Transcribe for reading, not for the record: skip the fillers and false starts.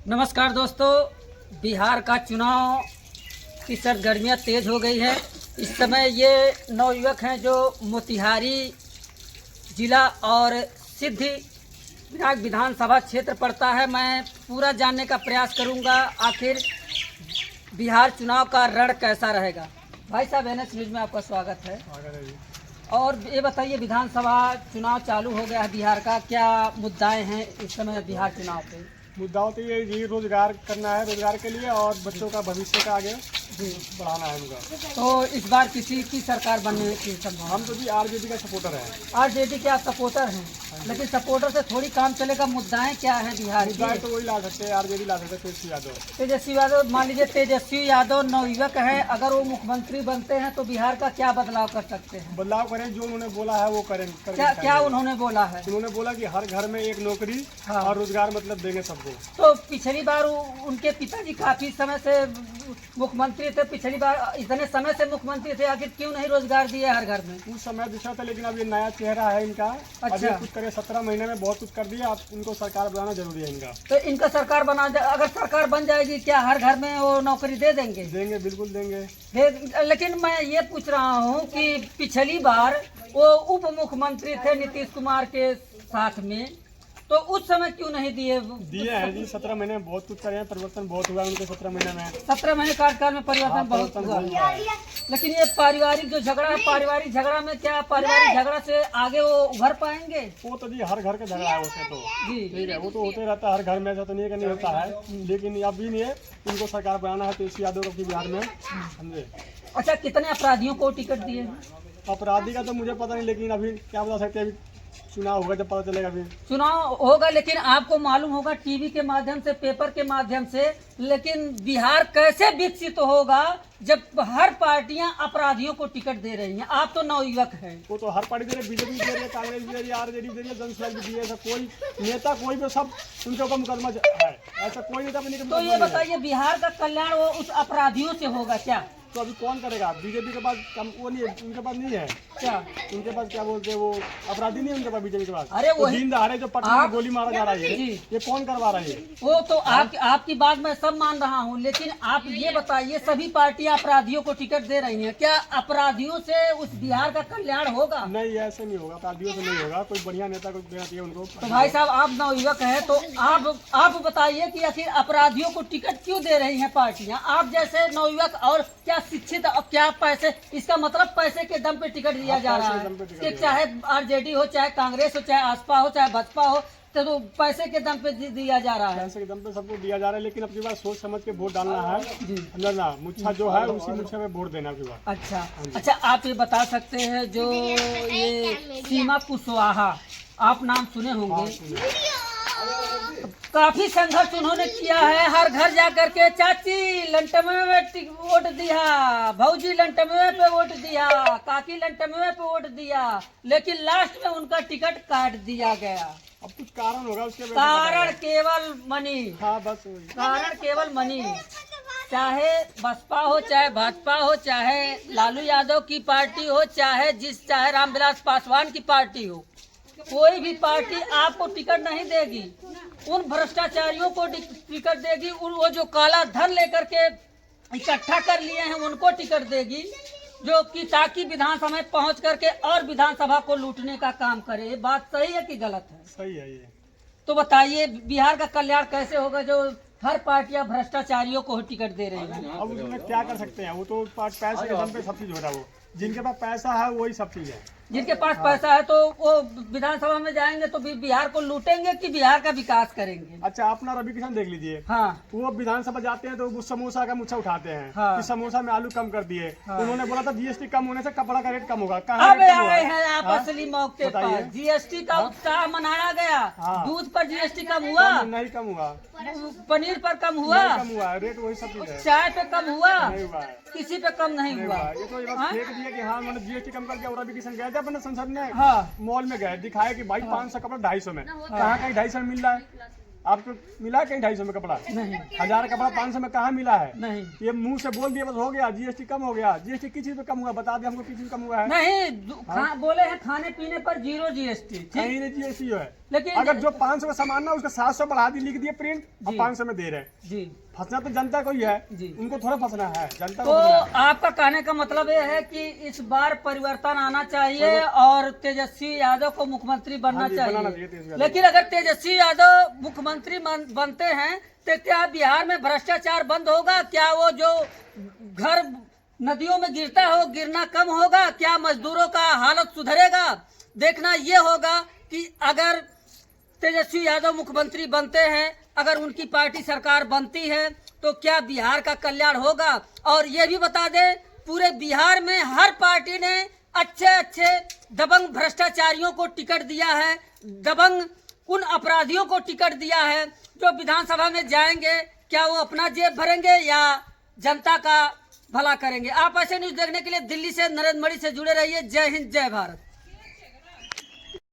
नमस्कार दोस्तों, बिहार का चुनाव की सरगर्मियाँ तेज हो गई है। इस समय ये नवयुवक हैं जो मोतिहारी जिला और सिद्धि विनायक विधानसभा क्षेत्र पड़ता है। मैं पूरा जानने का प्रयास करूंगा आखिर बिहार चुनाव का रण कैसा रहेगा। भाई साहब, NS न्यूज़ में आपका स्वागत है। और ये बताइए, विधानसभा चुनाव चालू हो गया है बिहार का, क्या मुद्दाएं हैं इस समय बिहार चुनाव पे? मुद्दाओं तो ये रोजगार करना है, रोजगार के लिए और बच्चों का भविष्य का आगे बढ़ाना है उनका। तो इस बार किसी की सरकार बनने की संभावना? हम तो जी आरजेडी का सपोर्टर है। आरजेडी के आप सपोर्टर हैं, लेकिन सपोर्टर से थोड़ी काम चलेगा। मुद्दाएं क्या है बिहार मुद्दा की? तो वही ला सकते हैं, आरजेडी ला सकते हैं, तेजस्वी यादव। तेजस्वी यादव, मान लीजिए तेजस्वी यादव नवयुवक है, अगर वो मुख्यमंत्री बनते हैं तो बिहार का क्या बदलाव कर सकते हैं? बदलाव करें, जो उन्होंने बोला है वो करें। क्या उन्होंने बोला है? उन्होंने बोला कि हर घर में एक नौकरी हाँ। और रोजगार मतलब देंगे सबको। तो पिछली बार उनके पिताजी काफी समय से मुख्यमंत्री थे, पिछली बार इतने समय से मुख्यमंत्री थे, आखिर क्यों नहीं रोजगार दिए हर घर में? उस समय दूसरा था, लेकिन अब ये नया चेहरा है इनका। अच्छा। अभी कुछ करे, 17 महीने में बहुत कुछ कर दिया। अब इनको सरकार बनाना जरूरी है इनका। तो इनका सरकार अगर सरकार बन जाएगी, क्या हर घर में वो नौकरी दे देंगे? देंगे, बिल्कुल देंगे। लेकिन मैं ये पूछ रहा हूँ कि पिछली बार वो उप मुख्यमंत्री थे नीतीश कुमार के साथ में, तो उस समय क्यों नहीं दिए? दिए हैं जी, 17 महीने में बहुत कुछ करे हैं, परिवर्तन बहुत हुआ है उनके 17 महीने में। 17 महीने कार्यकाल में परिवर्तन बहुत हुआ। लेकिन ये पारिवारिक जो झगड़ा है, पारिवारिक झगड़ा में क्या पारिवारिक झगड़ा से आगे वो उभर पाएंगे? वो तो जी हर घर का झगड़ा है, उससे तो जी ठीक है, वो तो होते रहता है हर घर में, ऐसा तो नहीं है कि नहीं होता है। लेकिन अब भी नहीं है, इनको सरकार बनाना है तेजस्वी यादव को बिहार में, समझे। अच्छा, कितने अपराधियों को टिकट दिए? अपराधी का तो मुझे पता नहीं, लेकिन अभी क्या बता सकते हैं, अभी चुनाव होगा जब पता चलेगा। अभी चुनाव होगा, लेकिन आपको मालूम होगा टीवी के माध्यम से, पेपर के माध्यम से, लेकिन बिहार कैसे विकसित होगा जब हर पार्टियां अपराधियों को टिकट दे रही हैं? आप तो नवयुवक हैं। वो तो हर पार्टी दे रही है, बीजेपी दे रही है, कांग्रेस दे रही है, आरजेडी दे रही है, जनता दल भी दी है। ऐसा कोई नेता, कोई भी, सब उनके ऊपर मुकदमा है। ऐसा कोई नेता बनी। तो ये बताइए, बिहार का कल्याण वो उस अपराधियों से होगा क्या? तो अभी कौन करेगा? बीजेपी के पास वो नहीं है, उनके पास नहीं है। क्या उनके पास क्या बोलते हैं, वो अपराधी नहीं है उनके पास, बीजेपी के पास। अरे वो दिन दहाड़े जो पटना में गोली मारा जा रहा है, ये कौन करवा रहा है? वो तो आपकी बात मैं सब मान रहा हूँ, लेकिन आप ये बताइए, सभी पार्टियां अपराधियों को टिकट दे रही हैं, क्या अपराधियों से उस बिहार का कल्याण होगा? नहीं, ऐसे नहीं होगा, अपराधियों से नहीं होगा। कोई बढ़िया नेता को देना चाहिए उनको। तो भाई साहब, आप नवयुवक हैं, तो आप बताइए कि आखिर अपराधियों को टिकट क्यों दे रही हैं पार्टियां? आप जैसे नवयुवक और क्या शिक्षित, क्या पैसे, इसका मतलब पैसे के दम पे टिकट दिया जा रहा है कि चाहे आरजेडी हो, चाहे कांग्रेस हो, चाहे आसपा हो, चाहे बसपा हो, तो पैसे के दम पे दिया जा रहा है। पैसे के दम पे सबको दिया जा रहा है, लेकिन अपनी बात सोच समझ के वोट डालना है जी। ना मुच्छा जो है उसी मुच्छा में वोट देना अपनी बात। अच्छा, आप ये बता सकते हैं, जो ये सीमा कुशवाहा, आप नाम सुने होंगे, काफी संघर्ष उन्होंने किया है। हर घर जा करके चाची लंटमे में वोट दिया, भौजी लंटमे पे वोट दिया, काकी लंटमे पे वोट दिया, लेकिन लास्ट में उनका टिकट काट दिया गया। अब कुछ कारण होगा उसके, कारण केवल मनी। हाँ, बस कारण केवल मनी। चाहे बसपा हो, चाहे भाजपा हो, चाहे लालू यादव की पार्टी हो, चाहे रामविलास पासवान की पार्टी हो, कोई भी पार्टी आपको टिकट नहीं देगी। उन भ्रष्टाचारियों को टिकट देगी, वो जो काला धन लेकर के इकट्ठा कर लिए हैं उनको टिकट देगी, जो कि ताकि विधानसभा में पहुंच करके और विधानसभा को लूटने का काम करे। ये बात सही है कि गलत है? सही है ये। तो बताइए, बिहार का कल्याण कैसे होगा जो हर पार्टियां भ्रष्टाचारियों को टिकट दे रही हैं? अब उसमें क्या कर सकते हैं, वो तो पैसे के दम पे सब चीज हो रहा है। वो जिनके पास पैसा है वही सब चीज है। जिनके पास पैसा है तो वो विधानसभा में जाएंगे तो बिहार को लूटेंगे कि बिहार का विकास करेंगे? अच्छा, अपना रवि किशन देख लीजिए। हाँ। वो विधानसभा जाते हैं तो वो समोसा का मुच्छा उठाते हैं। हाँ। कि समोसा में आलू कम कर दिए। हाँ। उन्होंने बोला था जीएसटी कम होने से कपड़ा का रेट कम होगा। अब आए हैं आप असली मौके पर। बताइए। जीएसटी का उत्साह मनाया गया। हाँ। दूध पर जीएसटी कम हुआ? नहीं कम हुआ। पनीर पर कम हुआ? नहीं कम हुआ, रेट वही सब चीज है। चाय पे कम हुआ? नहीं हुआ है। किसी पे कम नहीं हुआ। ये तो ये बस फेंक दिया कि हाँ मैंने जीएसटी कम कर दिया। और रवि किशन गए थे अपने संसद में, हाँ। मॉल में गए, दिखाया कि भाई 500 कपड़ा 250 में। कहाँ कहीं 250 में मिल रहा है। आपको मिला कहीं 250 में कपड़ा? नहीं 1000 कपड़ा 500 में कहाँ मिला है? नहीं ये मुंह से बोल दिया बस हो गया, जीएसटी कम हो गया। जीएसटी किस चीज पे कम हुआ? बता दिया हमको किस चीज कम हुआ है? नहीं बोले हैं खाने पीने पर 0 GST। कहीं नहीं जीएसटी है। लेकिन अगर जो 500 का सामान ना उसका 700 बढ़ा दी, लिख दिए प्रिंट, अब जी। 500 में दे रहे हैं। जी फंसना तो जनता को ही है, जी। उनको थोड़ा फंसना है, जनता तो को फंसना है। आपका कहने का मतलब ये है कि इस बार परिवर्तन आना चाहिए और तेजस्वी यादव को मुख्यमंत्री बनना हाँ जी, बनाना चाहिए चाहिए। तेजस्वी यादव। लेकिन अगर तेजस्वी यादव मुख्यमंत्री बनते हैं तो क्या बिहार में भ्रष्टाचार बंद होगा? क्या वो जो घर नदियों में गिरता हो गिरना कम होगा? क्या मजदूरों का हालत सुधरेगा? देखना ये होगा कि अगर तेजस्वी यादव मुख्यमंत्री बनते हैं, अगर उनकी पार्टी सरकार बनती है तो क्या बिहार का कल्याण होगा? और ये भी बता दें पूरे बिहार में हर पार्टी ने अच्छे अच्छे दबंग भ्रष्टाचारियों को टिकट दिया है, दबंग उन अपराधियों को टिकट दिया है जो विधानसभा में जाएंगे, क्या वो अपना जेब भरेंगे या जनता का भला करेंगे? आप ऐसे न्यूज देखने के लिए दिल्ली से नरेंद्र मोदी से जुड़े रहिए। जय हिंद, जय भारत।